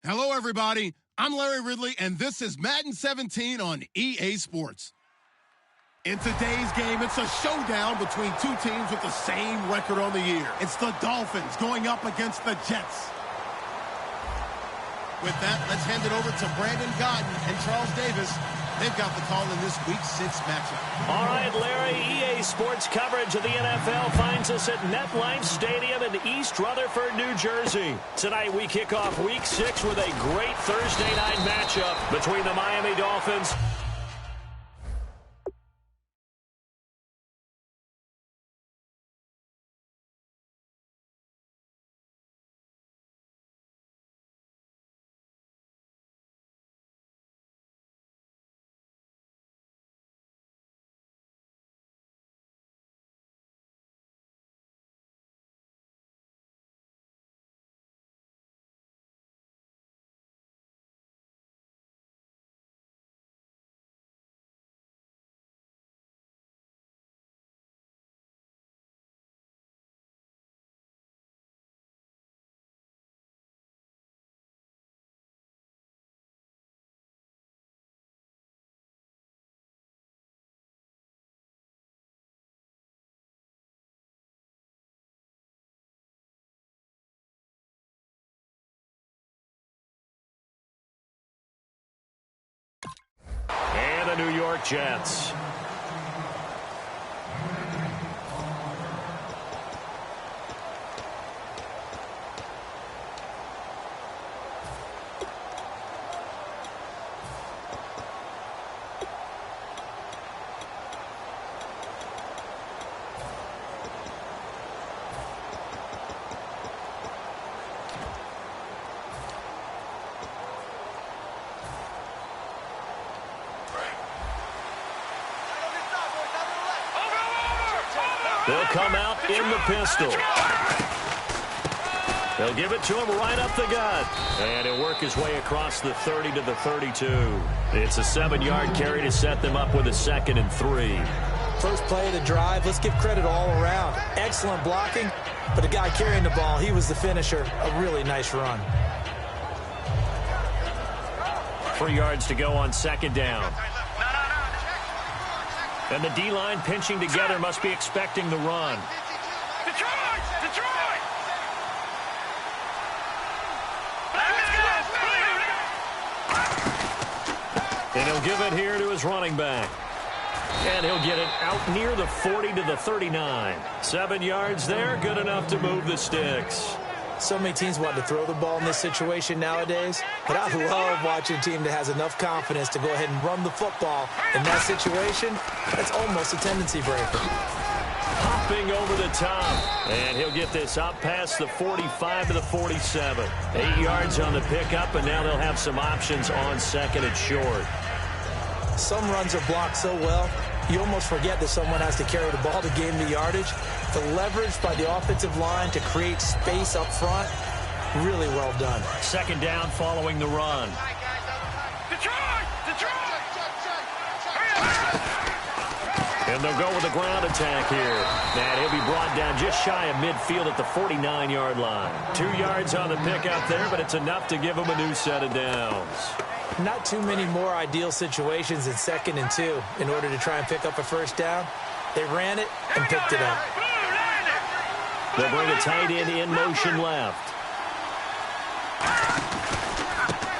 Hello, everybody. I'm Larry Ridley, and this is Madden 17 on EA Sports. In today's game, it's a showdown between two teams with the same record on the year. It's the Dolphins going up against the Jets. With that, let's hand it over to Brandon Godden and Charles Davis. They've got the call in this Week 6 matchup. All right, Larry, EA Sports coverage of the NFL finds us at MetLife Stadium in East Rutherford, New Jersey. Tonight, we kick off Week 6 with a great Thursday night matchup between the Miami Dolphins and the New York Jets. They'll come out in the pistol. They'll give it to him right up the gut. And he'll work his way across the 30 to the 32. It's a 7-yard carry to set them up with a 2nd and 3. First play of the drive, let's give credit all around. Excellent blocking, but the guy carrying the ball, he was the finisher. A really nice run. 3 yards to go on 2nd down. And the D-line pinching together must be expecting the run. Detroit! Detroit! And he'll give it here to his running back. And he'll get it out near the 40 to the 39. 7 yards there, good enough to move the sticks. So many teams want to throw the ball in this situation nowadays, but I love watching a team that has enough confidence to go ahead and run the football. In that situation, that's almost a tendency breaker. Hopping over the top, and he'll get this up past the 45 to the 47. 8 yards on the pickup, and now they'll have some options on 2nd and short. Some runs are blocked so well, you almost forget that someone has to carry the ball to gain the yardage. The leverage by the offensive line to create space up front, really well done. 2nd down following the run. Detroit! Detroit! And they'll go with a ground attack here. And he'll be brought down just shy of midfield at the 49-yard line. 2 yards on the pickup there, but it's enough to give him a new set of downs. Not too many more ideal situations in 2nd and 2 in order to try and pick up a first down. They ran it and picked it up. They'll bring a tight end in motion left.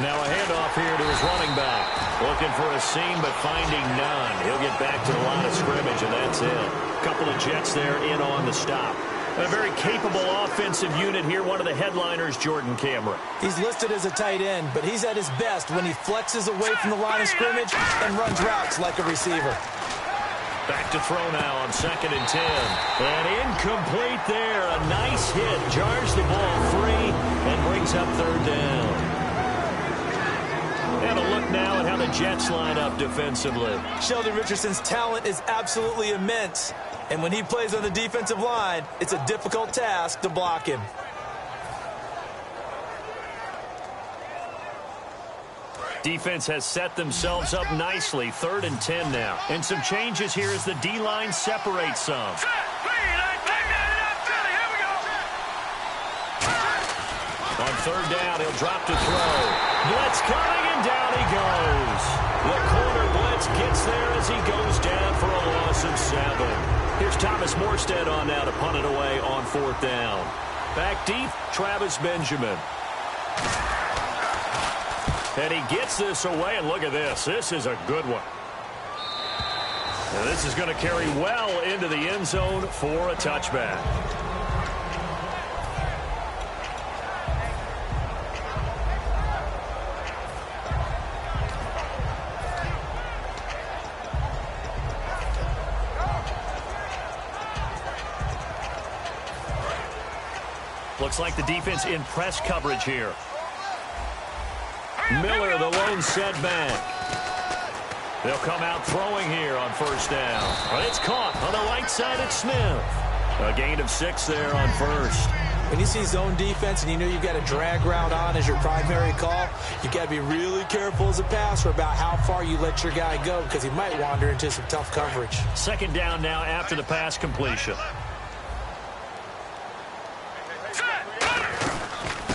Now a handoff here to his running back. Looking for a seam, but finding none. He'll get back to the line of scrimmage, and that's it. A couple of Jets there in on the stop. A very capable offensive unit here. One of the headliners, Jordan Cameron. He's listed as a tight end, but he's at his best when he flexes away from the line of scrimmage and runs routes like a receiver. Back to throw now on 2nd and 10. And incomplete there. A nice hit. Jars the ball free and brings up 3rd down. And a look now at how the Jets line up defensively. Sheldon Richardson's talent is absolutely immense. And when he plays on the defensive line, it's a difficult task to block him. Defense has set themselves up nicely. 3rd and 10 now. And some changes here as the D-line separates some. On third down. He'll drop to throw. Blitz coming, and down he goes. The corner blitz gets there as he goes down for a loss of 7. Here's Thomas Morstead on now to punt it away on 4th down. Back deep, Travis Benjamin. And he gets this away, and look at this. This is a good one. And this is going to carry well into the end zone for a touchback. Looks like the defense in press coverage here. Miller, the lone setback. They'll come out throwing here on 1st down. But it's caught on the right side at Smith. A gain of 6 there on 1st. When you see zone defense and you know you've got a drag route on as your primary call, you've got to be really careful as a passer about how far you let your guy go because he might wander into some tough coverage. 2nd down now after the pass completion.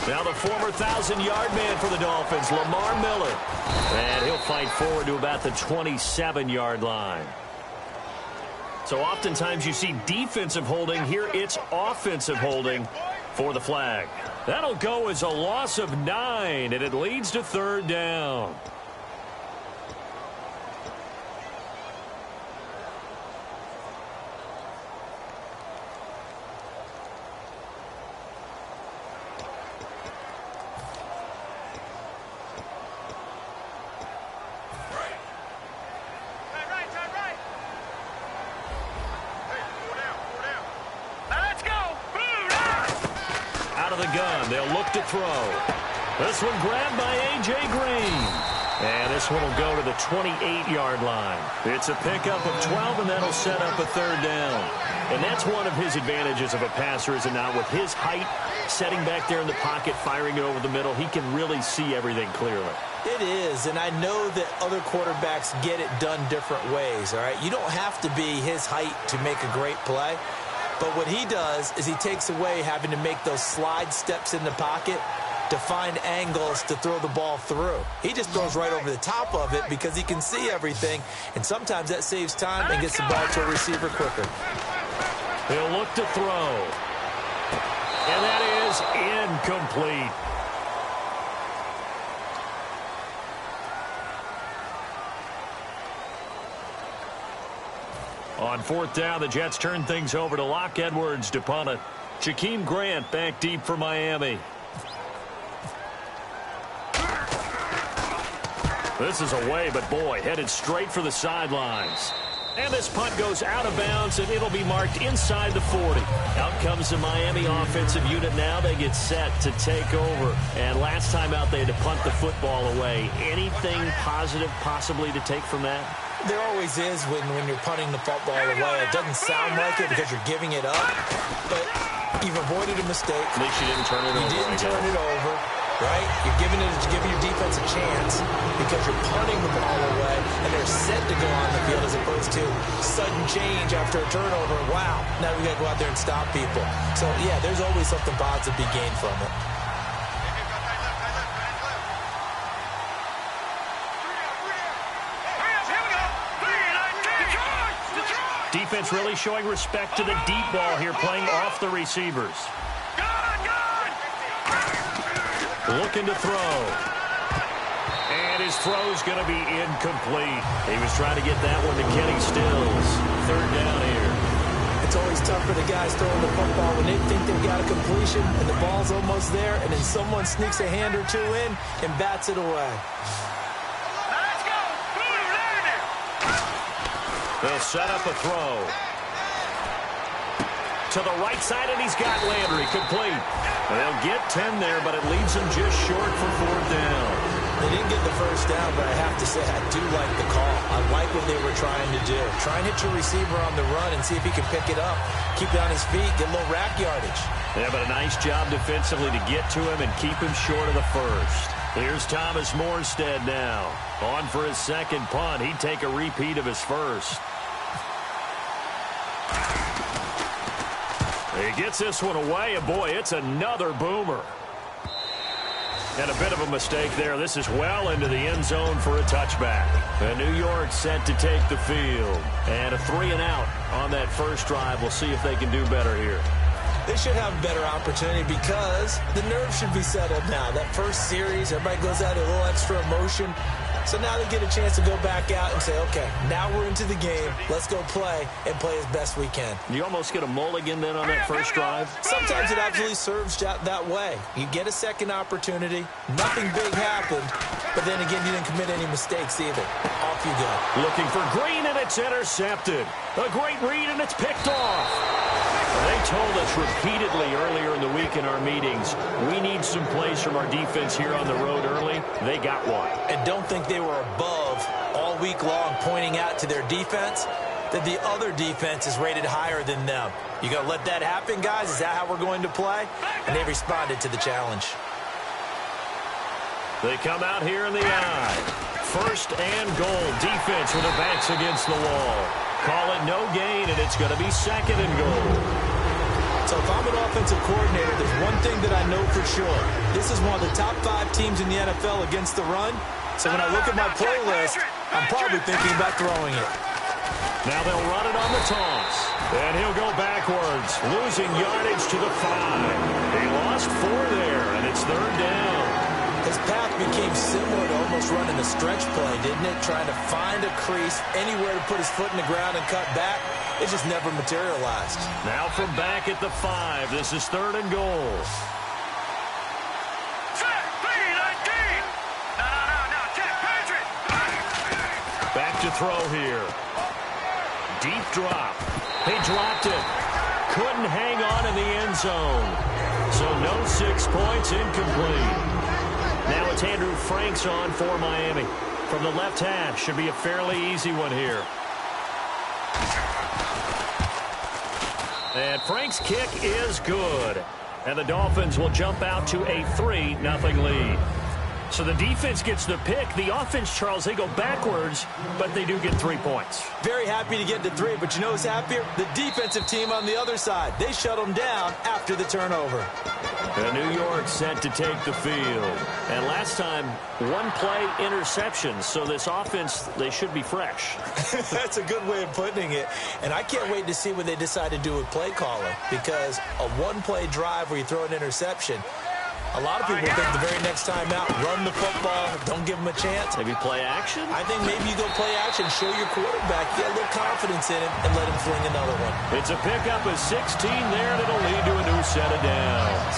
Now the former 1,000-yard man for the Dolphins, Lamar Miller. And he'll fight forward to about the 27-yard line. So oftentimes you see defensive holding. Here it's offensive holding for the flag. That'll go as a loss of 9, and it leads to 3rd down. They'll look to throw. This one grabbed by A.J. Green. And this one will go to the 28-yard line. It's a pickup of 12, and that'll set up a 3rd down. And that's one of his advantages of a passer, is it not? With his height, setting back there in the pocket, firing it over the middle, he can really see everything clearly. It is, and I know that other quarterbacks get it done different ways, all right? You don't have to be his height to make a great play. But what he does is he takes away having to make those slide steps in the pocket to find angles to throw the ball through. He just throws right over the top of it because he can see everything, and sometimes that saves time and gets the ball to a receiver quicker. He'll look to throw. And that is incomplete. On 4th down, the Jets turn things over to Locke Edwards to punt it. Jakeem Grant back deep for Miami. This is away, but boy, headed straight for the sidelines. And this punt goes out of bounds, and it'll be marked inside the 40. Out comes the Miami offensive unit now. They get set to take over. And last time out, they had to punt the football away. Anything positive possibly to take from that? There always is when you're punting the football away. It doesn't sound like it because you're giving it up, but you've avoided a mistake. At least you didn't turn it over. You didn't turn it over, right? You're giving your defense a chance because you're punting the ball away, and they're set to go on the field as opposed to sudden change after a turnover. Wow, now we got to go out there and stop people. So, yeah, there's always something positive to be gained from it. Defense really showing respect to the deep ball here, playing off the receivers. Looking to throw. And his throw's going to be incomplete. He was trying to get that one to Kenny Stills. 3rd down here. It's always tough for the guys throwing the football when they think they've got a completion and the ball's almost there, and then someone sneaks a hand or two in and bats it away. They'll set up a throw. To the right side, and he's got Landry complete. They'll get 10 there, but it leaves them just short for 4th down. They didn't get the 1st down, but I have to say I do like the call. I like what they were trying to do. Try and hit your receiver on the run and see if he can pick it up. Keep it on his feet, get a little rack yardage. Yeah, but a nice job defensively to get to him and keep him short of the 1st. Here's Thomas Morstead now. On for his 2nd punt. He'd take a repeat of his 1st. He gets this one away, and boy, it's another boomer. And a bit of a mistake there. This is well into the end zone for a touchback. And New York set to take the field. And a 3-and-out on that first drive. We'll see if they can do better here. They should have a better opportunity because the nerves should be settled now. That first series, everybody goes out a little extra emotion. So now they get a chance to go back out and say, okay, now we're into the game. Let's go play and play as best we can. You almost get a mulligan then on that first drive? Sometimes it absolutely serves that way. You get a second opportunity. Nothing big happened. But then again, you didn't commit any mistakes either. Off you go. Looking for Green, and it's intercepted. A great read, and it's picked off. They told us repeatedly earlier in the week in our meetings, we need some plays from our defense here on the road early. They got one. And don't think they were above all week long pointing out to their defense that the other defense is rated higher than them. You going to let that happen, guys? Is that how we're going to play? And they responded to the challenge. They come out here in the eye. First and goal. Defense with their backs against the wall. Call it no gain, and it's going to be second and goal. So if I'm an offensive coordinator, there's one thing that I know for sure. This is one of the top 5 teams in the NFL against the run. So when I look at my play list, I'm probably thinking about throwing it. Now they'll run it on the toss. And he'll go backwards, losing yardage to the 5. He lost 4 there, and it's third down. His path became similar to almost running a stretch play, didn't it? Trying to find a crease, anywhere to put his foot in the ground and cut back. It just never materialized. Now from back at the 5, this is third and goal. Back to throw here. Deep drop. He dropped it. Couldn't hang on in the end zone. So no 6 points, incomplete. Now it's Andrew Franks on for Miami. From the left hash, should be a fairly easy one here. And Frank's kick is good. And the Dolphins will jump out to a 3-0 lead. So the defense gets the pick. The offense, Charles, they go backwards, but they do get 3 points. Very happy to get to 3, but you know who's happier? The defensive team on the other side. They shut them down after the turnover. And New York set to take the field. And last time, 1 play interception. So this offense, they should be fresh. That's a good way of putting it. And I can't wait to see what they decide to do with play calling. Because a 1-play drive where you throw an interception, a lot of people think the very next time out, run the football, don't give them a chance. Maybe play action? I think maybe you go play action, show your quarterback, get a little confidence in him, and let him fling another one. It's a pickup of 16 there, and it'll lead to a new set of downs.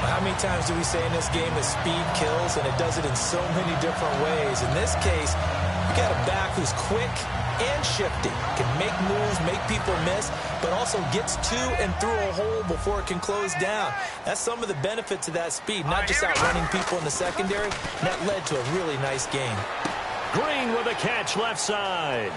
How many times do we say in this game that speed kills, and it does it in so many different ways? In this case, you got a back who's quick and shifty, can make moves, make people miss, but also gets to and through a hole before it can close down. That's some of the benefits of that speed, not just outrunning people in the secondary. That led to a really nice game. Green with a catch left side.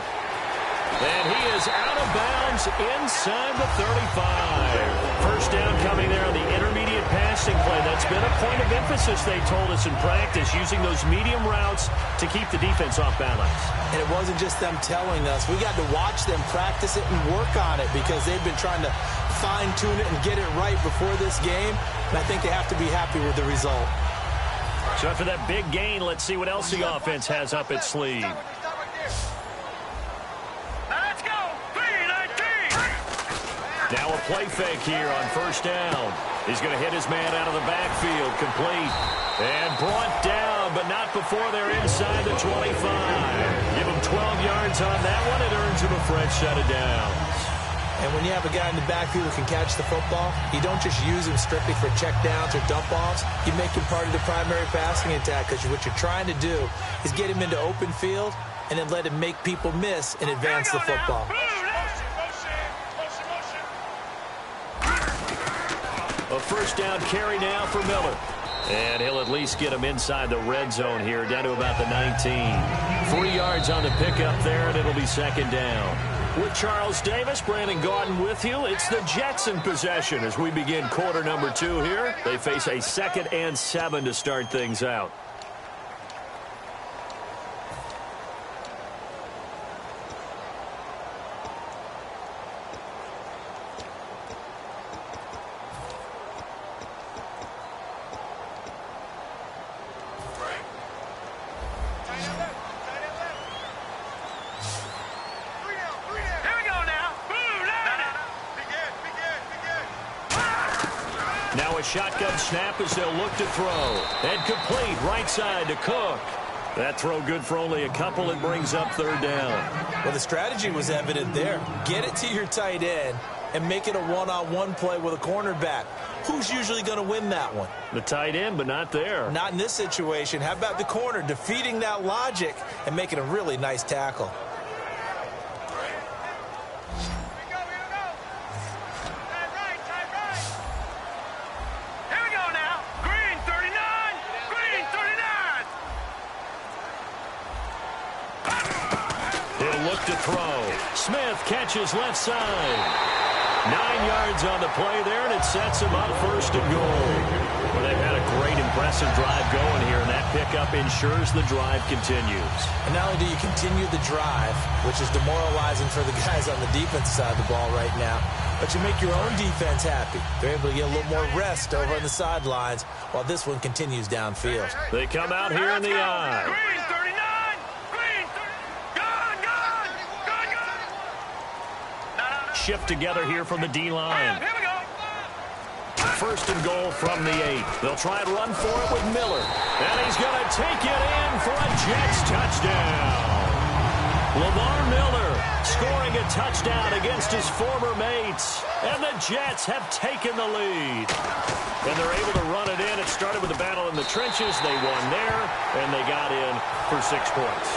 And he is out of bounds inside the 35. First down coming there on the intermediate passing play. That's been a point of emphasis, they told us in practice, using those medium routes to keep the defense off balance. And it wasn't just them telling us. We got to watch them practice it and work on it because they've been trying to fine-tune it and get it right before this game. And I think they have to be happy with the result. So after that big gain, let's see what else the offense has up its sleeve. Now a play fake here on first down. He's going to hit his man out of the backfield, complete. And brought down, but not before they're inside the 25. Give him 12 yards on that one. It earns him a fresh set of downs. And when you have a guy in the backfield who can catch the football, you don't just use him strictly for checkdowns or dump-offs. You make him part of the primary passing attack because what you're trying to do is get him into open field and then let him make people miss and advance the football. A first down carry now for Miller. And he'll at least get him inside the red zone here, down to about the 19. 3 yards on the pickup there, and it'll be second down. With Charles Davis, Brandon Gaudin with you. It's the Jets in possession as we begin quarter number 2 here. They face a 2nd and 7 to start things out. Now a shotgun snap as they'll look to throw. And complete right side to Cook. That throw good for only a couple. It brings up third down. Well, the strategy was evident there. Get it to your tight end and make it a one-on-one play with a cornerback. Who's usually going to win that one? The tight end, but not there. Not in this situation. How about the corner defeating that logic and making a really nice tackle? To throw. Smith catches left side. 9 yards on the play there, and it sets him up first and goal. Well, they've had a great, impressive drive going here, and that pickup ensures the drive continues. And not only do you continue the drive, which is demoralizing for the guys on the defense side of the ball right now, but you make your own defense happy. They're able to get a little more rest over on the sidelines while this one continues downfield. They come out here in the eye. Shift together here from the D-line. First and goal from the 8. They'll try and run for it with Miller. And he's going to take it in for a Jets touchdown. Lamar Miller scoring a touchdown against his former mates. And the Jets have taken the lead. And they're able to run it in. It started with a battle in the trenches. They won there, and they got in for 6 points.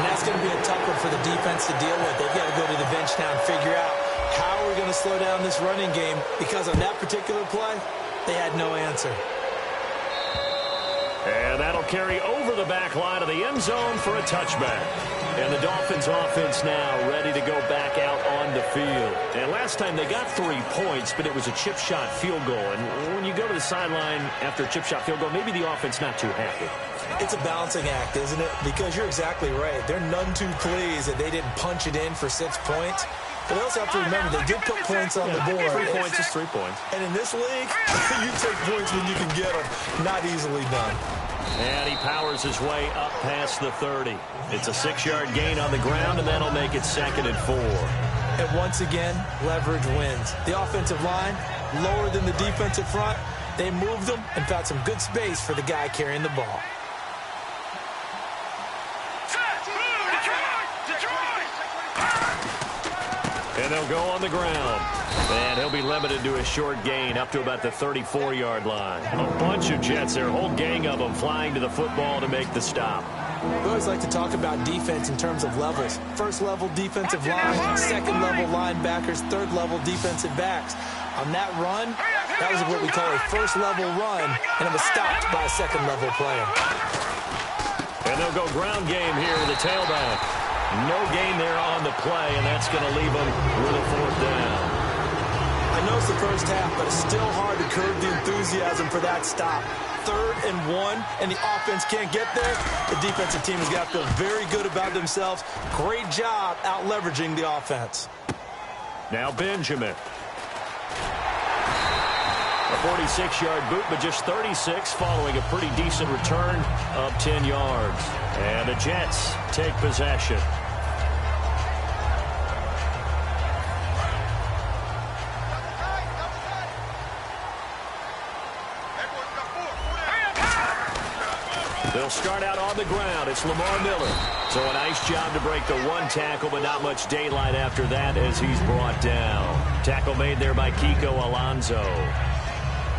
And that's going to be a tough one for the defense to deal with. They've got to go to the bench now and figure out how are we going to slow down this running game, because on that particular play, they had no answer. And that'll carry over the back line of the end zone for a touchback. And the Dolphins offense now ready to go back out on the field. And last time they got 3 points, but it was a chip shot field goal. And when you go to the sideline after a chip shot field goal, maybe the offense not too happy. It's a balancing act, isn't it? Because you're exactly right. They're none too pleased that they didn't punch it in for 6 points. But they also have to remember they did put points on the board. 3 points is 3 points. And in this league, you take points when you can get them. Not easily done. And he powers his way up past the 30. It's a 6-yard gain on the ground, and that'll make it 2nd and 4. And once again, leverage wins. The offensive line, lower than the defensive front. They moved them and found some good space for the guy carrying the ball. And they'll go on the ground. And he'll be limited to a short gain up to about the 34-yard line. A bunch of Jets there, a whole gang of them flying to the football to make the stop. We always like to talk about defense in terms of levels. First-level defensive line, second-level linebackers, third-level defensive backs. On that run, that was what we call a first-level run, and it was stopped by a second-level player. And they'll go ground game here with the tailback. No gain there on the play, and that's going to leave them with a 4th down. I know it's the first half, but it's still hard to curb the enthusiasm for that stop. 3rd and 1, and the offense can't get there. The defensive team has got to feel very good about themselves. Great job out-leveraging the offense. Now Benjamin. A 46-yard boot, but just 36 following a pretty decent return of 10 yards. And the Jets take possession. They'll start out on the ground. It's Lamar Miller. So a nice job to break the 1 tackle, but not much daylight after that as he's brought down. Tackle made there by Kiko Alonso.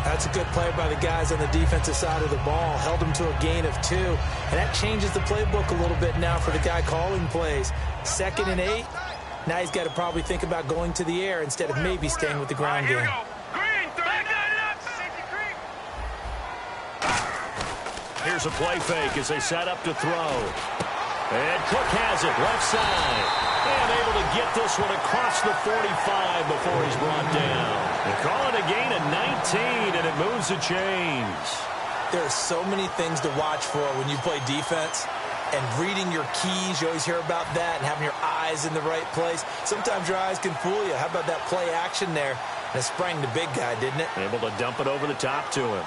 That's a good play by the guys on the defensive side of the ball. Held them to a gain of 2. And that changes the playbook a little bit now for the guy calling plays. 2nd and 8. Now he's got to probably think about going to the air instead of maybe staying with the ground game. Here's a play fake as they set up to throw. And Cook has it left side. And able to get this one across the 45 before he's brought down. They call it a gain of 19, and it moves the chains. There are so many things to watch for when you play defense. And reading your keys, you always hear about that, and having your eyes in the right place. Sometimes your eyes can fool you. How about that play action there? And it sprang the big guy, didn't it? Able to dump it over the top to him.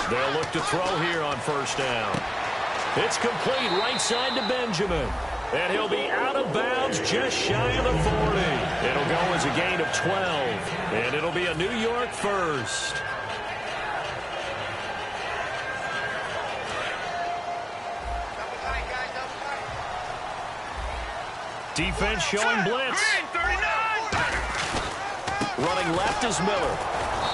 They'll look to throw here on first down. It's complete right side to Benjamin. And he'll be out of bounds just shy of the 40. It'll go as a gain of 12. And it'll be a New York first. Defense showing blitz. Running left is Miller.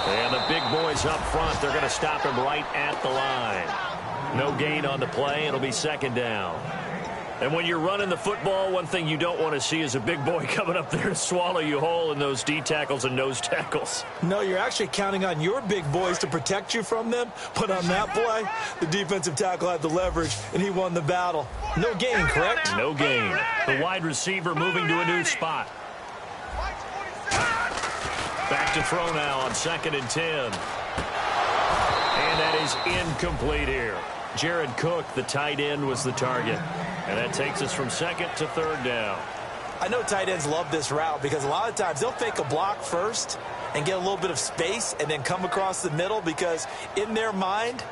And the big boys up front, they're going to stop him right at the line. No gain on the play. It'll be second down. And when you're running the football, one thing you don't want to see is a big boy coming up there to swallow you whole in those D tackles and nose tackles. No, you're actually counting on your big boys to protect you from them. But on that play, the defensive tackle had the leverage, and he won the battle. No gain, correct? No gain. The wide receiver moving to a new spot. Back to throw now on 2nd and 10. And that is incomplete here. Jared Cook, the tight end, was the target. And that takes us from 2nd to 3rd down. I know tight ends love this route because a lot of times they'll fake a block first and get a little bit of space and then come across the middle because in their mind,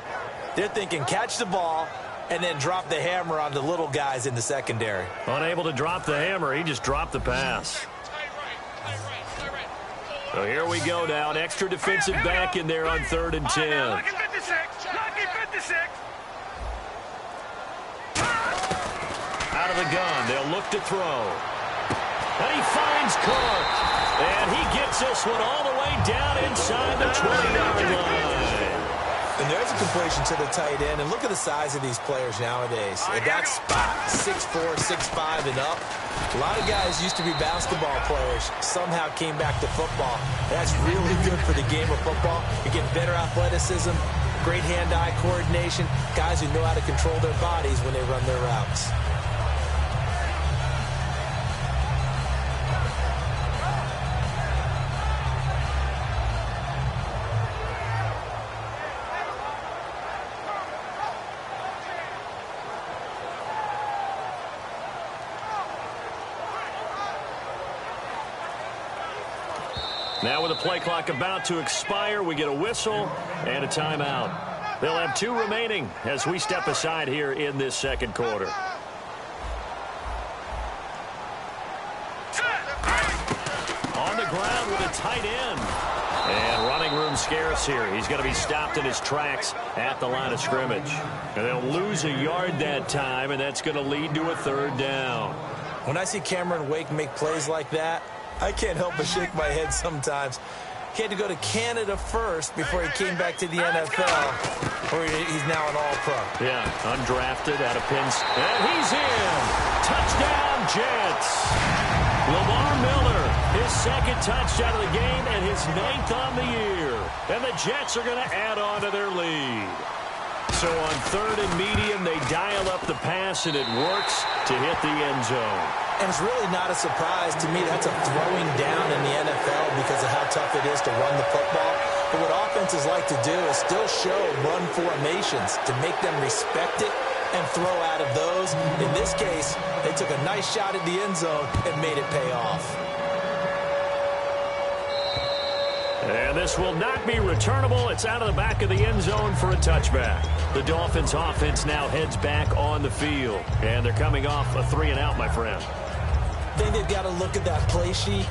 they're thinking catch the ball and then drop the hammer on the little guys in the secondary. Unable to drop the hammer, he just dropped the pass. So here we go now. An extra defensive back in there on 3rd and 10. Lucky 56. Lucky 56. Out of the gun, they'll look to throw. And he finds Cook. And he gets this one all the way down inside the 20-yard line. And there's a completion to the tight end. And look at the size of these players nowadays. At that spot, 6'4", 6'5", and up. A lot of guys used to be basketball players. Somehow came back to football. That's really good for the game of football. You get better athleticism, great hand-eye coordination, guys who know how to control their bodies when they run their routes. Now with the play clock about to expire, we get a whistle and a timeout. They'll have 2 remaining as we step aside here in this 2nd quarter. On the ground with a tight end. And running room scarce here. He's going to be stopped in his tracks at the line of scrimmage. And they'll lose a yard that time, and that's going to lead to a 3rd down. When I see Cameron Wake make plays like that, I can't help but shake my head sometimes. He had to go to Canada first before he came back to the NFL, where he's now an all-pro. Yeah, undrafted out of Penn State. And he's in. Touchdown, Jets. Lamar Miller, his 2nd touchdown of the game and his 9th on the year. And the Jets are going to add on to their lead. So on 3rd and medium, they dial up the pass, and it works to hit the end zone. And it's really not a surprise to me. That's a throwing down in the NFL because of how tough it is to run the football. But what offenses like to do is still show run formations to make them respect it and throw out of those. In this case, they took a nice shot at the end zone and made it pay off. And this will not be returnable. It's out of the back of the end zone for a touchback. The Dolphins offense now heads back on the field. And they're coming off a 3-and-out, my friend. I think they've got to look at that play sheet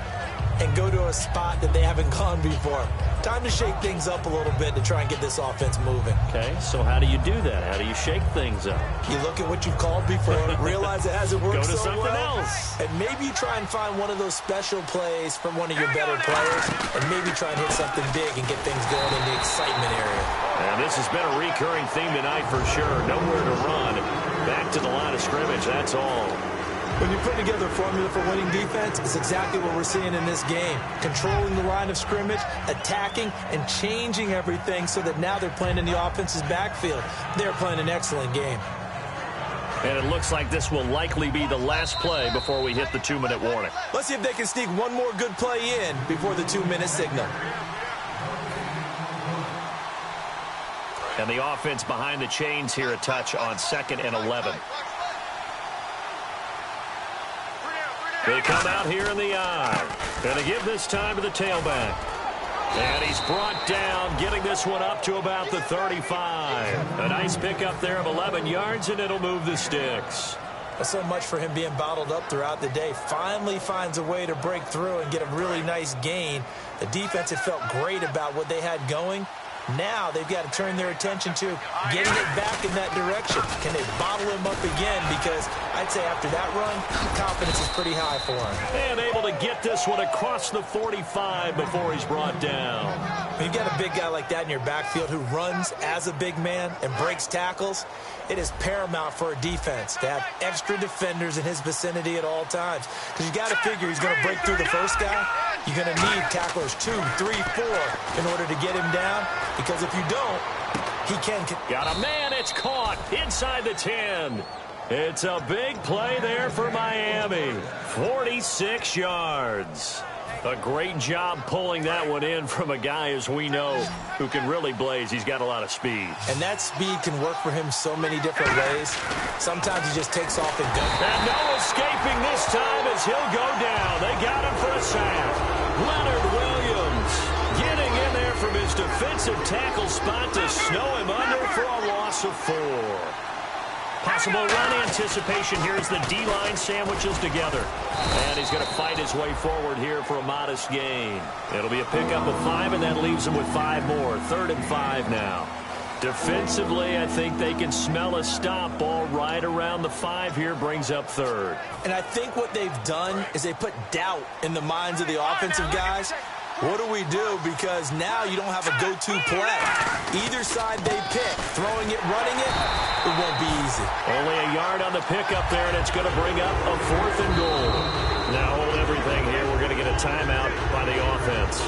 and go to a spot that they haven't gone before. Time to shake things up a little bit to try and get this offense moving. Okay, so how do you do that? How do you shake things up? You look at what you've called before, realize it hasn't worked Go to so something well, else. and maybe you try and find one of those special plays from one of your better players, and maybe try and hit something big and get things going in the excitement area. And this has been a recurring theme tonight for sure. Nowhere to run. Back to the line of scrimmage, that's all. When you put together a formula for winning defense, it's exactly what we're seeing in this game. Controlling the line of scrimmage, attacking, and changing everything so that now they're playing in the offense's backfield. They're playing an excellent game. And it looks like this will likely be the last play before we hit the 2-minute warning. Let's see if they can sneak one more good play in before the 2-minute signal. And the offense behind the chains here a touch on 2nd and 11. They come out here in the eye. And they give this time to the tailback. And he's brought down, getting this one up to about the 35. A nice pickup there of 11 yards, and it'll move the sticks. So much for him being bottled up throughout the day. Finally finds a way to break through and get a really nice gain. The defense had felt great about what they had going. Now they've got to turn their attention to getting it back in that direction. Can they bottle him up again? Because I'd say after that run, confidence is pretty high for him. And able to get this one across the 45 before he's brought down. When you've got a big guy like that in your backfield who runs as a big man and breaks tackles, it is paramount for a defense to have extra defenders in his vicinity at all times. Because you got to figure he's going to break through the first guy. You're going to need tacklers 2, 3, 4 in order to get him down. Because if you don't, he can. Got a man, it's caught inside the 10. It's a big play there for Miami. 46 yards. A great job pulling that one in from a guy, as we know, who can really blaze. He's got a lot of speed. And that speed can work for him so many different ways. Sometimes he just takes off and goes. And no escaping this time as he'll go down. They got him for a sack. Leonard Williams getting in there from his defensive tackle spot to snow him under for a loss of 4. Possible run anticipation here as the D-line sandwiches together. And he's going to fight his way forward here for a modest gain. It'll be a pickup of 5, and that leaves him with 5 more. 3rd and 5 now. Defensively, I think they can smell a stop. Ball right around the 5 here, brings up 3rd. And I think what they've done is they put doubt in the minds of the offensive guys. What do we do? Because now you don't have a go-to play. Either side they pick, throwing it, running it, it won't be easy. Only a yard on the pickup there, and it's going to bring up a 4th and goal. Now hold everything here. We're going to get a timeout by the offense.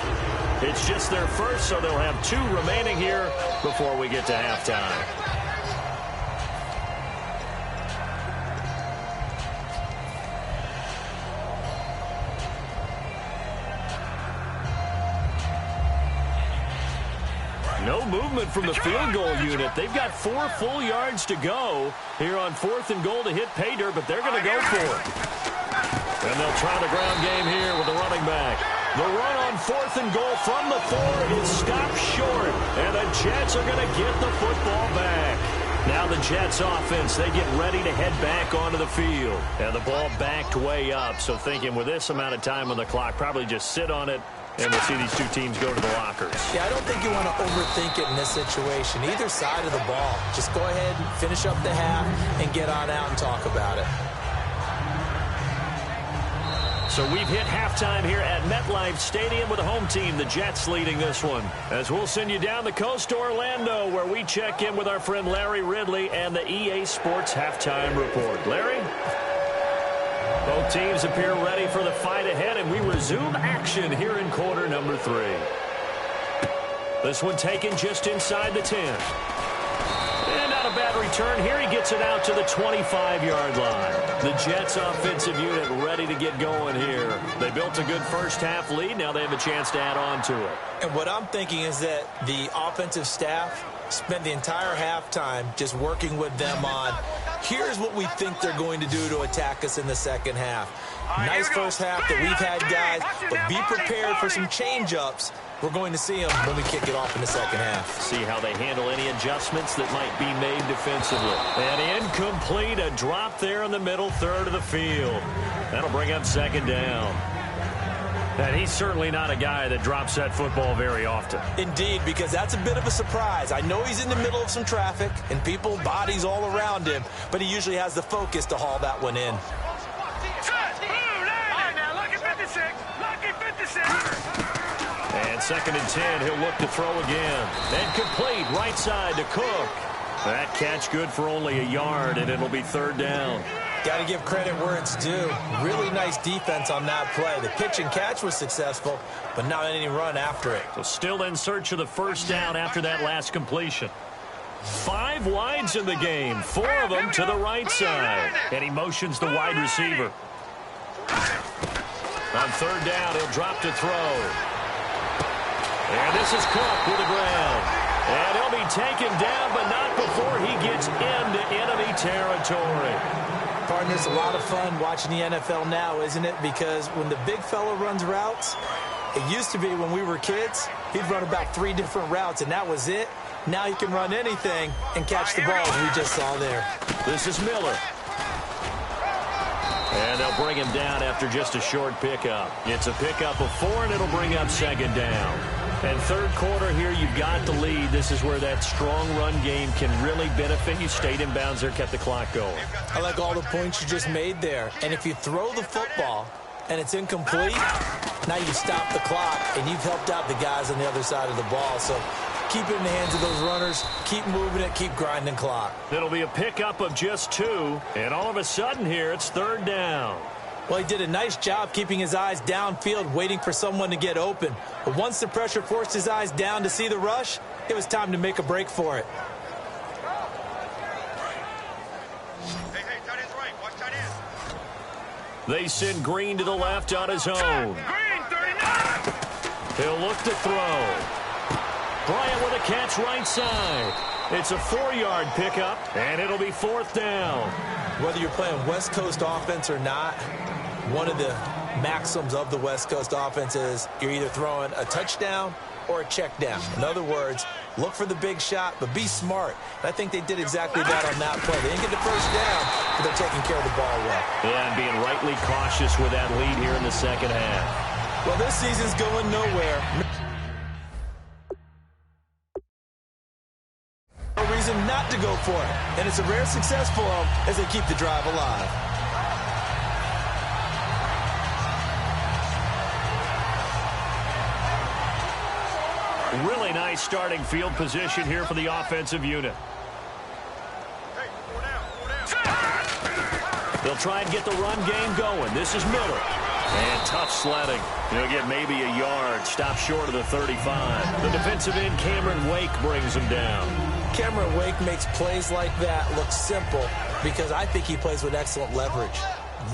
It's just their first, so they'll have 2 remaining here before we get to halftime. No movement from the field goal unit. They've got 4 full yards to go here on 4th and goal to hit pay dirt, but they're going to go for it. And they'll try the ground game here with the running back. The run on 4th and goal from the 4 is stopped short, and the Jets are going to get the football back. Now the Jets offense, they get ready to head back onto the field. And the ball backed way up, so thinking with this amount of time on the clock, probably just sit on it. And we'll see these 2 teams go to the lockers. Yeah, I don't think you want to overthink it in this situation. Either side of the ball. Just go ahead and finish up the half and get on out and talk about it. So we've hit halftime here at MetLife Stadium with the home team, the Jets, leading this one. As we'll send you down the coast to Orlando, where we check in with our friend Larry Ridley and the EA Sports Halftime Report. Larry? Both teams appear ready for the fight ahead, and we resume action here in quarter number 3. This one taken just inside the 10. And not a bad return here. He gets it out to the 25-yard line. The Jets offensive unit ready to get going here. They built a good first-half lead. Now they have a chance to add on to it. And what I'm thinking is that the offensive staff spent the entire halftime just working with them on, here's what we think they're going to do to attack us in the second half. Nice first half that we've had, guys, but be prepared for some change-ups. We're going to see them when we kick it off in the second half. See how they handle any adjustments that might be made defensively. And incomplete, a drop there in the middle third of the field. That'll bring up 2nd down. And he's certainly not a guy that drops that football very often. Indeed, because that's a bit of a surprise. I know he's in the middle of some traffic and people, bodies all around him, but he usually has the focus to haul that one in. And 2nd and 10, he'll look to throw again. And complete, right side to Cook. That catch good for only a yard, and it'll be 3rd down. Got to give credit where it's due. Really nice defense on that play. The pitch and catch was successful, but not any run after it. So still in search of the 1st down after that last completion. 5 wides in the game, 4 of them to the right side. And he motions the wide receiver. On 3rd down, he'll drop to throw. And this is Cook with the ground. And he'll be taken down, but not before he gets into enemy territory. Partner, it's a lot of fun watching the NFL now, isn't it? Because when the big fella runs routes, it used to be when we were kids, he'd run about 3 different routes, and that was it. Now he can run anything and catch the ball, as we just saw there. This is Miller. And they'll bring him down after just a short pickup. It's a pickup of 4, and it'll bring up second down. And third quarter here, you've got the lead. This is where that strong run game can really benefit you. Stayed in bounds there, kept the clock going. I like all the points you just made there. And if you throw the football and it's incomplete, now you stop the clock, and you've helped out the guys on the other side of the ball. So keep it in the hands of those runners. Keep moving it. Keep grinding clock. It'll be a pickup of just 2. And all of a sudden here, it's third down. Well, he did a nice job keeping his eyes downfield, waiting for someone to get open. But once the pressure forced his eyes down to see the rush, it was time to make a break for it. Hey, tight end's right. Watch tight end. They send Green to the left on his own. Green, 39. He'll look to throw. Bryant with a catch right side. It's a 4-yard pickup, and it'll be fourth down. Whether you're playing West Coast offense or not, one of the maxims of the West Coast offense is you're either throwing a touchdown or a check down. In other words, look for the big shot, but be smart. And I think they did exactly that on that play. They didn't get the first down, but they're taking care of the ball well. Yeah, and being rightly cautious with that lead here in the second half. Well, this season's going nowhere. No reason not to go for it. And it's a rare success for them as they keep the drive alive. Really nice starting field position here for the offensive unit. Hey, 4 down. They'll try and get the run game going. This is Miller. And tough sledding. He'll get maybe a yard. Stop short of the 35. The defensive end, Cameron Wake, brings him down. Cameron Wake makes plays like that look simple because I think he plays with excellent leverage.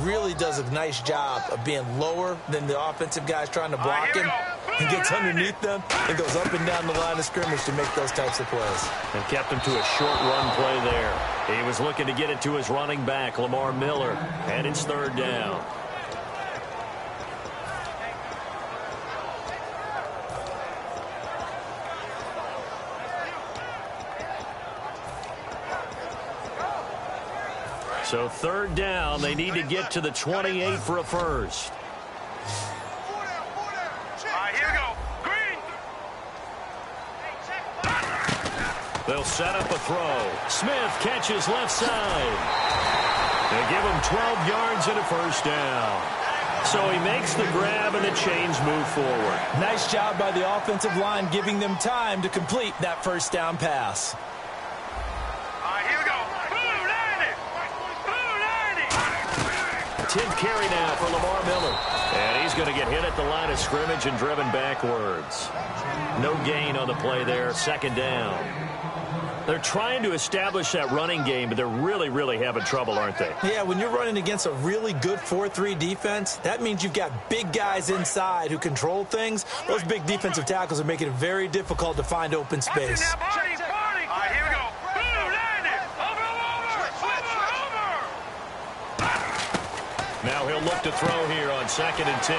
Really does a nice job of being lower than the offensive guys trying to block him. He gets underneath them and goes up and down the line of scrimmage to make those types of plays. And kept him to a short run play there. He was looking to get it to his running back, Lamar Miller. And it's third down. So third down, they need to get to the 28 for a first. Here we go. Green. They'll set up a throw. Smith catches left side. They give him 12 yards and a first down. So he makes the grab and the chains move forward. Nice job by the offensive line giving them time to complete that first down pass. Here we go. 10th carry now for Lamar Miller. And he's going to get hit at the line of scrimmage and driven backwards. No gain on the play there. Second down. They're trying to establish that running game, but they're really having trouble, aren't they? Yeah, when you're running against a really good 4-3 defense, that means you've got big guys inside who control things. Those big defensive tackles are making it very difficult to find open space. Here we go. Now he'll look to throw here on 2nd and 10.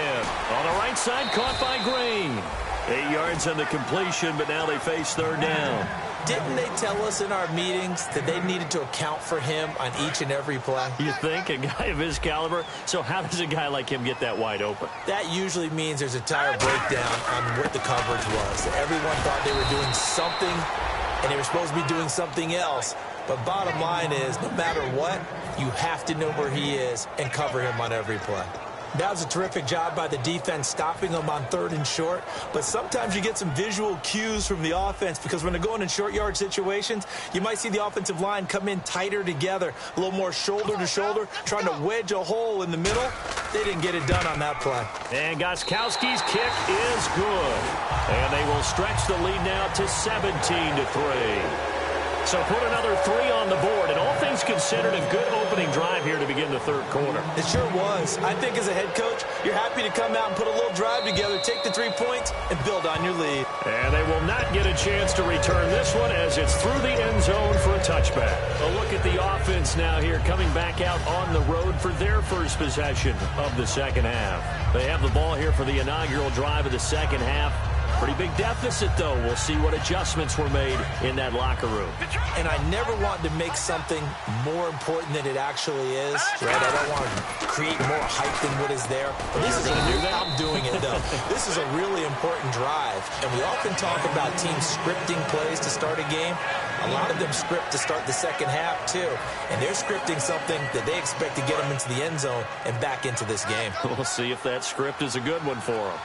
On the right side, caught by Green. 8 yards on the completion, but now they face third down. Didn't they tell us in our meetings that they needed to account for him on each and every play? You think? A guy of his caliber? So how does a guy like him get that wide open? That usually means there's a tire breakdown on what the coverage was. Everyone thought they were doing something, and they were supposed to be doing something else. But bottom line is, no matter what, you have to know where he is and cover him on every play. That was a terrific job by the defense stopping him on 3rd and short. But sometimes you get some visual cues from the offense because when they're going in short yard situations, you might see the offensive line come in tighter together, a little more shoulder to shoulder, trying to wedge a hole in the middle. They didn't get it done on that play. And Gostkowski's kick is good. And they will stretch the lead now to 17-3. So put another 3 on the board, and all things considered, a good opening drive here to begin the third quarter. It sure was. I think as a head coach, you're happy to come out and put a little drive together, take the 3 points, and build on your lead. And they will not get a chance to return this one as it's through the end zone for a touchback. A look at the offense now here, coming back out on the road for their first possession of the second half. They have the ball here for the inaugural drive of the second half. Pretty big deficit, though. We'll see what adjustments were made in that locker room. And I never want to make something more important than it actually is, right? I don't want to create more hype than what is there. But this is I'm doing it, though. This is a really important drive. And we often talk about teams scripting plays to start a game. A lot of them script to start the second half, too. And they're scripting something that they expect to get them into the end zone and back into this game. We'll see if that script is a good one for them.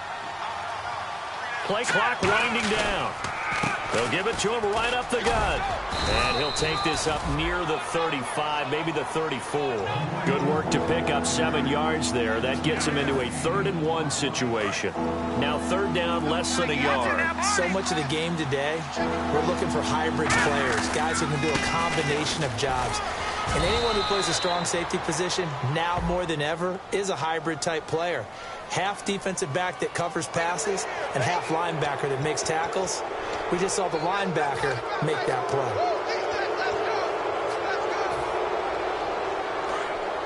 Play clock winding down. They'll give it to him right up the gut. And he'll take this up near the 35, maybe the 34. Good work to pick up 7 yards there. That gets him into a 3rd-and-1 situation. Now 3rd down, less than a yard. So much of the game today, we're looking for hybrid players, guys who can do a combination of jobs. And anyone who plays a strong safety position, now more than ever, is a hybrid-type player. Half defensive back that covers passes and half linebacker that makes tackles. We just saw the linebacker make that play.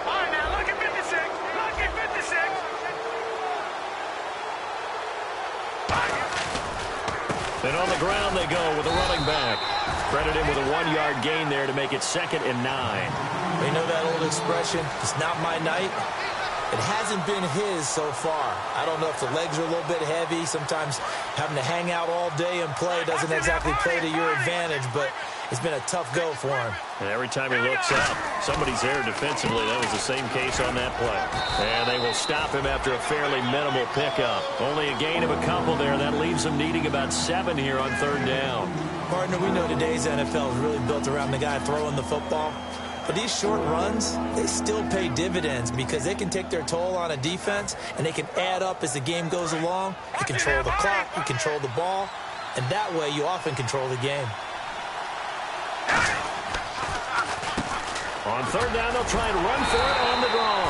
All right, now look at 56. Look at 56. And on the ground they go with a running back. Credit him with a 1-yard gain there to make it 2nd and 9. We know that old expression, it's not my night. It hasn't been his so far. I don't know if the legs are a little bit heavy. Sometimes having to hang out all day and play doesn't exactly play to your advantage, but it's been a tough go for him. And every time he looks up, somebody's there defensively. That was the same case on that play. And they will stop him after a fairly minimal pickup. Only a gain of a couple there. That leaves them needing about 7 here on 3rd down. Partner, we know today's NFL is really built around the guy throwing the football. But these short runs, they still pay dividends because they can take their toll on a defense and they can add up as the game goes along. You control the clock, you control the ball, and that way you often control the game. On 3rd down, they'll try and run for it on the draw.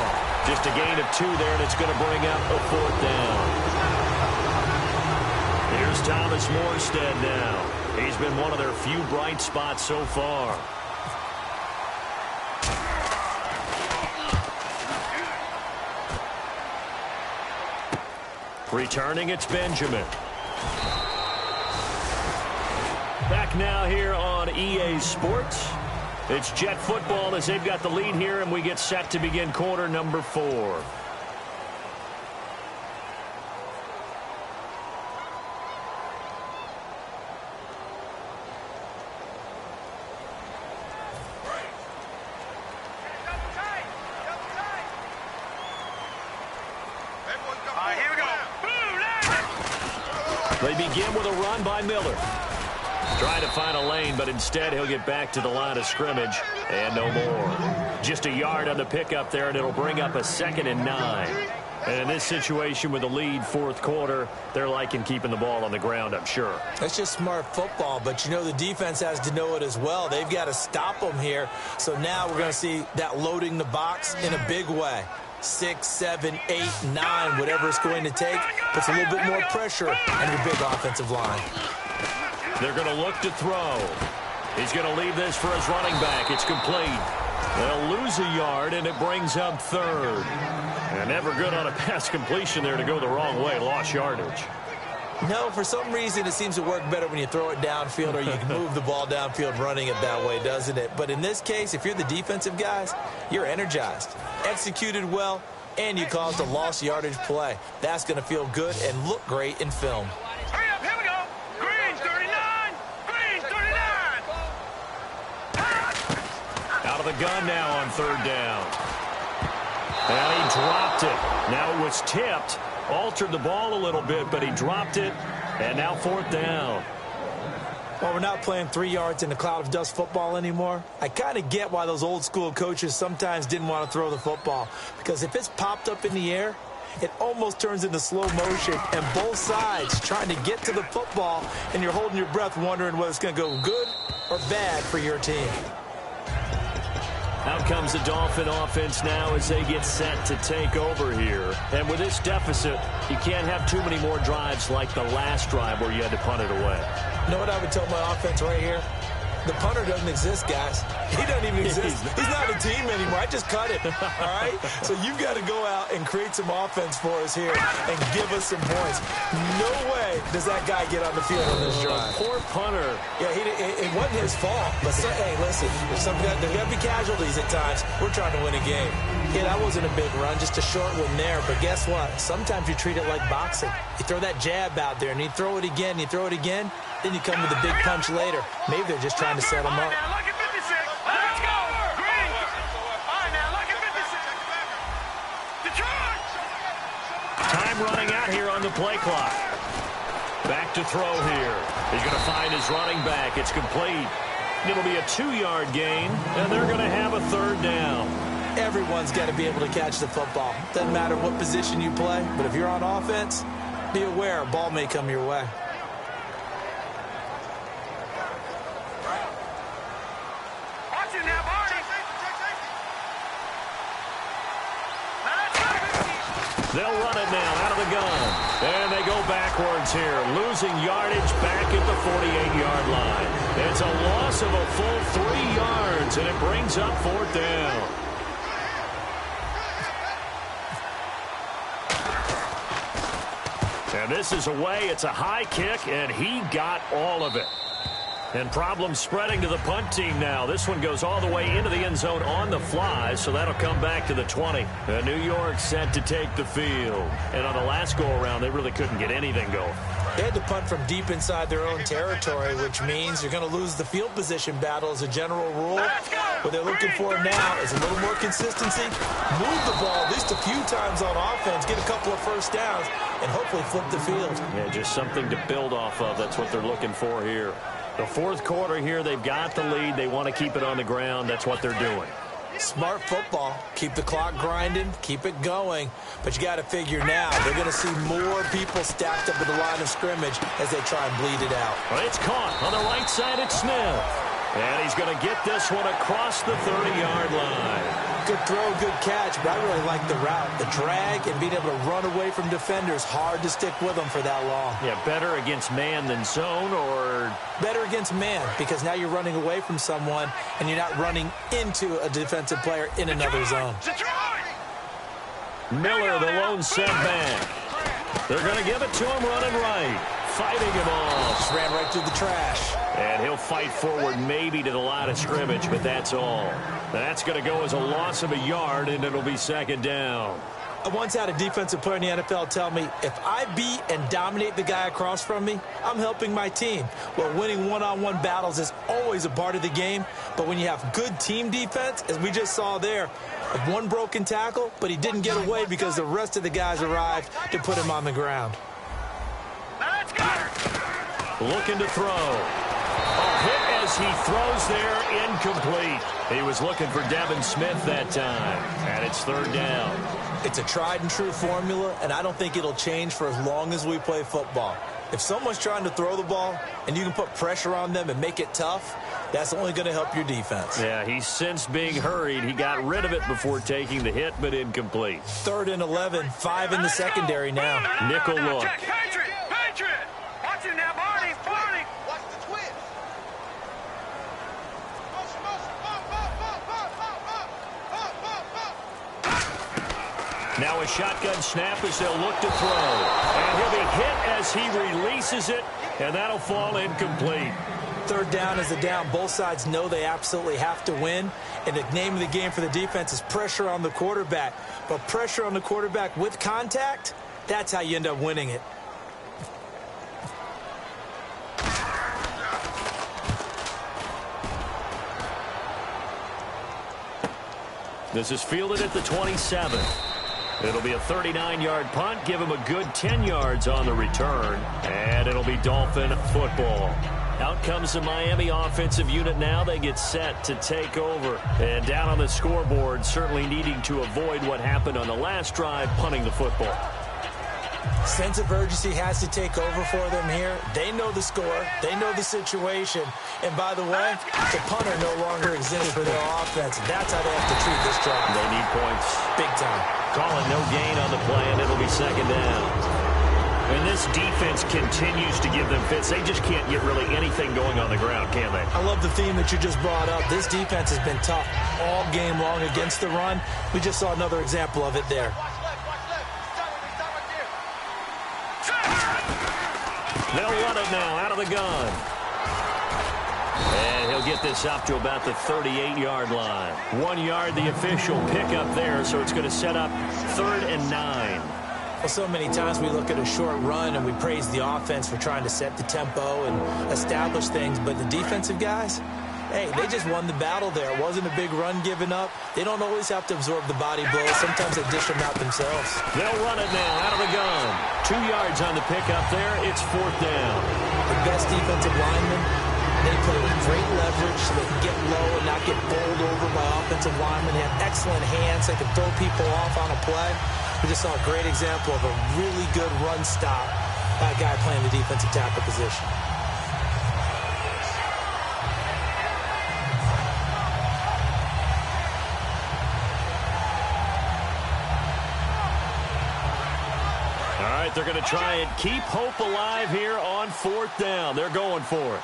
Just a gain of 2 there, and it's going to bring up a 4th down. Here's Thomas Morstead now. He's been one of their few bright spots so far. Returning, it's Benjamin. Back now here on EA Sports. It's Jet football as they've got the lead here, and we get set to begin quarter number 4. They begin with a run by Miller. Trying to find a lane, but instead he'll get back to the line of scrimmage and no more. Just a yard on the pickup there, and it'll bring up a 2nd and 9. And in this situation with the lead 4th quarter, they're liking keeping the ball on the ground, I'm sure. That's just smart football, but you know the defense has to know it as well. They've got to stop them here. So now we're going to see that loading the box in a big way. 6, 7, 8, 9, whatever it's going to take, puts a little bit more pressure on your big offensive line. They're going to look to throw. He's going to leave this for his running back. It's complete. They'll lose a yard, and it brings up 3rd. And never good on a pass completion there to go the wrong way. Lost yardage. No, for some reason it seems to work better when you throw it downfield or you can move the ball downfield running it that way, doesn't it? But in this case, if you're the defensive guys, you're energized, executed well, and you caused a lost yardage play. That's going to feel good and look great in film. Hurry up, here we go. Green 39. Green 39. Out of the gun now on 3rd down. And he dropped it. Now it was tipped. Altered the ball a little bit, but he dropped it. And now 4th down. Well, we're not playing 3 yards in a cloud of dust football anymore. I kind of get why those old school coaches sometimes didn't want to throw the football. Because if it's popped up in the air, it almost turns into slow motion. And both sides trying to get to the football, and you're holding your breath wondering whether it's going to go good or bad for your team. Out comes the Dolphin offense now as they get set to take over here. And with this deficit, you can't have too many more drives like the last drive where you had to punt it away. You know what I would tell my offense right here? The punter doesn't exist, guys. He doesn't even exist. He's not a team anymore. I just cut it, all right? So you've got to go out and create some offense for us here and give us some points. No way does that guy get on the field on this drive. Poor punter. Yeah, it wasn't his fault. But, hey, listen, there's got to be casualties at times. We're trying to win a game. Yeah, that wasn't a big run, just a short one there. But guess what? Sometimes you treat it like boxing. You throw that jab out there, and you throw it again, you throw it again, then you come with a big punch later. Maybe they're just trying to set him up. Time running out here on the play clock. Back to throw here. He's going to find his running back. It's complete. It'll be a 2-yard gain, and they're going to have a third down. Everyone's got to be able to catch the football. Doesn't matter what position you play, but if you're on offense, be aware a ball may come your way. They'll run it now out of the gun. And they go backwards here, losing yardage back at the 48-yard line. It's a loss of a full 3 yards, and it brings up 4th down. And this is away. It's a high kick, and he got all of it. And problems spreading to the punt team now. This one goes all the way into the end zone on the fly, so that'll come back to the 20. And New York set to take the field. And on the last go-around, they really couldn't get anything going. They had to punt from deep inside their own territory, which means you're going to lose the field position battle as a general rule. What they're looking for now is a little more consistency, move the ball at least a few times on offense, get a couple of first downs, and hopefully flip the field. Yeah, just something to build off of. That's what they're looking for here. The 4th quarter here, they've got the lead. They want to keep it on the ground. That's what they're doing. Smart football. Keep the clock grinding. Keep it going. But you got to figure now, they're going to see more people stacked up at the line of scrimmage as they try and bleed it out. Well, it's caught on the right side at Smith. And he's going to get this one across the 30-yard line. Good throw, good catch, but I really like the route. The drag and being able to run away from defenders, hard to stick with them for that long. Yeah, better against man than zone, or? Better against man, because now you're running away from someone and you're not running into a defensive player in another zone. Miller, the lone setback. They're going to give it to him running right. Fighting him off. Just ran right through the trash. And he'll fight forward maybe to the line of scrimmage, but that's all. That's going to go as a loss of a yard, and it'll be 2nd down. I once had a defensive player in the NFL tell me, if I beat and dominate the guy across from me, I'm helping my team. Well, winning one-on-one battles is always a part of the game, but when you have good team defense, as we just saw there, one broken tackle, but he didn't get away because the rest of the guys arrived to put him on the ground. Looking to throw. A hit as he throws there, incomplete. He was looking for Devin Smith that time, and it's 3rd down. It's a tried-and-true formula, and I don't think it'll change for as long as we play football. If someone's trying to throw the ball and you can put pressure on them and make it tough, that's only going to help your defense. Yeah, he's since being hurried. He got rid of it before taking the hit, but incomplete. 3rd and 11, 5 in the secondary now. Nickel look. Patriot! Watch him now, Barney! Watch the twist! Now a shotgun snap as they'll look to throw. And he'll be hit as he releases it, and that'll fall incomplete. 3rd down is a down. Both sides know they absolutely have to win. And the name of the game for the defense is pressure on the quarterback. But pressure on the quarterback with contact, that's how you end up winning it. This is fielded at the 27. It'll be a 39-yard punt. Give him a good 10 yards on the return. And it'll be Dolphin football. Out comes the Miami offensive unit now. They get set to take over. And down on the scoreboard, certainly needing to avoid what happened on the last drive, punting the football. Sense of urgency has to take over for them here. They know the score. They know the situation. And by the way, the punter no longer exists for their offense. That's how they have to treat this drive. They need points. Big time. Calling no gain on the play, and it'll be 2nd down. And this defense continues to give them fits. They just can't get really anything going on the ground, can they? I love the theme that you just brought up. This defense has been tough all game long against the run. We just saw another example of it there. They'll run it now out of the gun. And he'll get this up to about the 38-yard line. 1 yard, the official pickup there, so it's going to set up 3rd and 9. Well, so many times we look at a short run and we praise the offense for trying to set the tempo and establish things, but the defensive guys, hey, they just won the battle there. It wasn't a big run given up. They don't always have to absorb the body blows. Sometimes they dish them out themselves. They'll run it now out of the gun. 2 yards on the pickup there. It's 4th down. The best defensive linemen, they play with great leverage so they can get low and not get bowled over by offensive linemen. They have excellent hands. They can throw people off on a play. We just saw a great example of a really good run stop by a guy playing the defensive tackle position. All right, they're going to try and keep hope alive here on 4th down. They're going for it.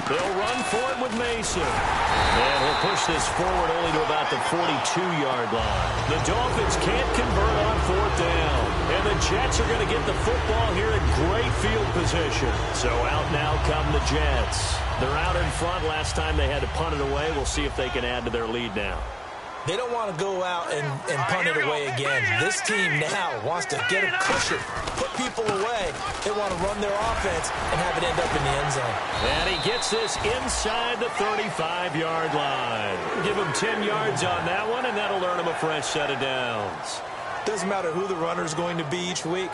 They'll run for it with Mason. And he'll push this forward only to about the 42-yard line. The Dolphins can't convert on 4th down. And the Jets are going to get the football here in great field position. So out now come the Jets. They're out in front. Last time they had to punt it away. We'll see if they can add to their lead now. They don't want to go out and punt it away again. This team now wants to get a cushion, put people away. They want to run their offense and have it end up in the end zone. And he gets this inside the 35-yard line. Give him 10 yards on that one, and that'll earn him a fresh set of downs. Doesn't matter who the runner is going to be each week.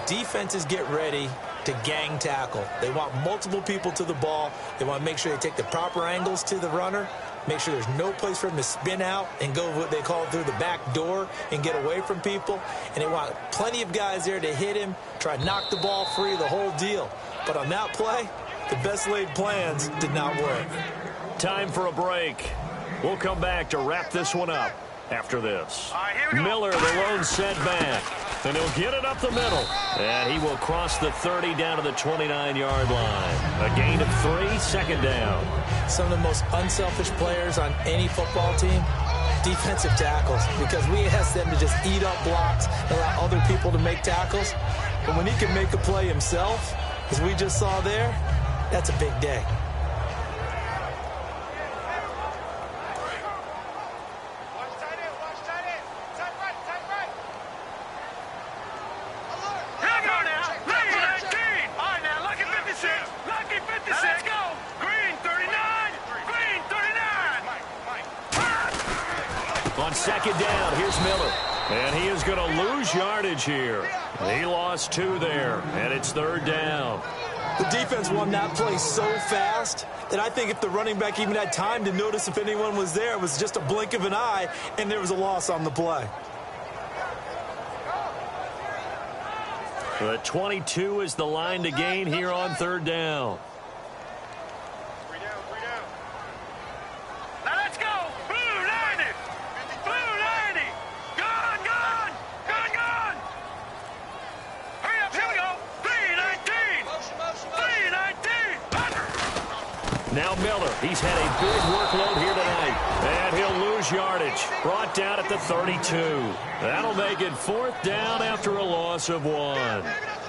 Defenses get ready to gang tackle. They want multiple people to the ball. They want to make sure they take the proper angles to the runner. Make sure there's no place for him to spin out and go what they call through the back door and get away from people. And they want plenty of guys there to hit him, try to knock the ball free, the whole deal. But on that play, the best laid plans did not work. Time for a break. We'll come back to wrap this one up after this. Miller, the lone setback. And he'll get it up the middle. And he will cross the 30 down to the 29-yard line. A gain of 3, 2nd down. Some of the most unselfish players on any football team, defensive tackles, because we ask them to just eat up blocks and allow other people to make tackles. But when he can make a play himself, as we just saw there, that's a big day. On 2nd down, here's Miller. And he is going to lose yardage here. He lost 2 there, and it's 3rd down. The defense won that play so fast that I think if the running back even had time to notice if anyone was there, it was just a blink of an eye, and there was a loss on the play. The 22 is the line to gain here on 3rd down. Now Miller, he's had a big workload here tonight. And he'll lose yardage. Brought down at the 32. That'll make it 4th down after a loss of 1.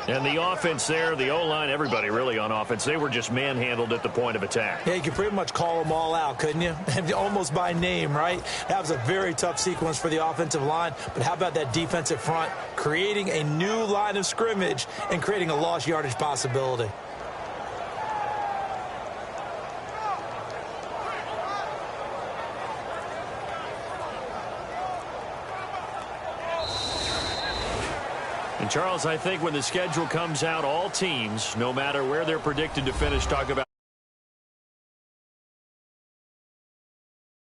And the offense there, the O-line, everybody really on offense, they were just manhandled at the point of attack. Yeah, you could pretty much call them all out, couldn't you? Almost by name, right? That was a very tough sequence for the offensive line. But how about that defensive front creating a new line of scrimmage and creating a lost yardage possibility? And, Charles, I think when the schedule comes out, all teams, no matter where they're predicted to finish, talk about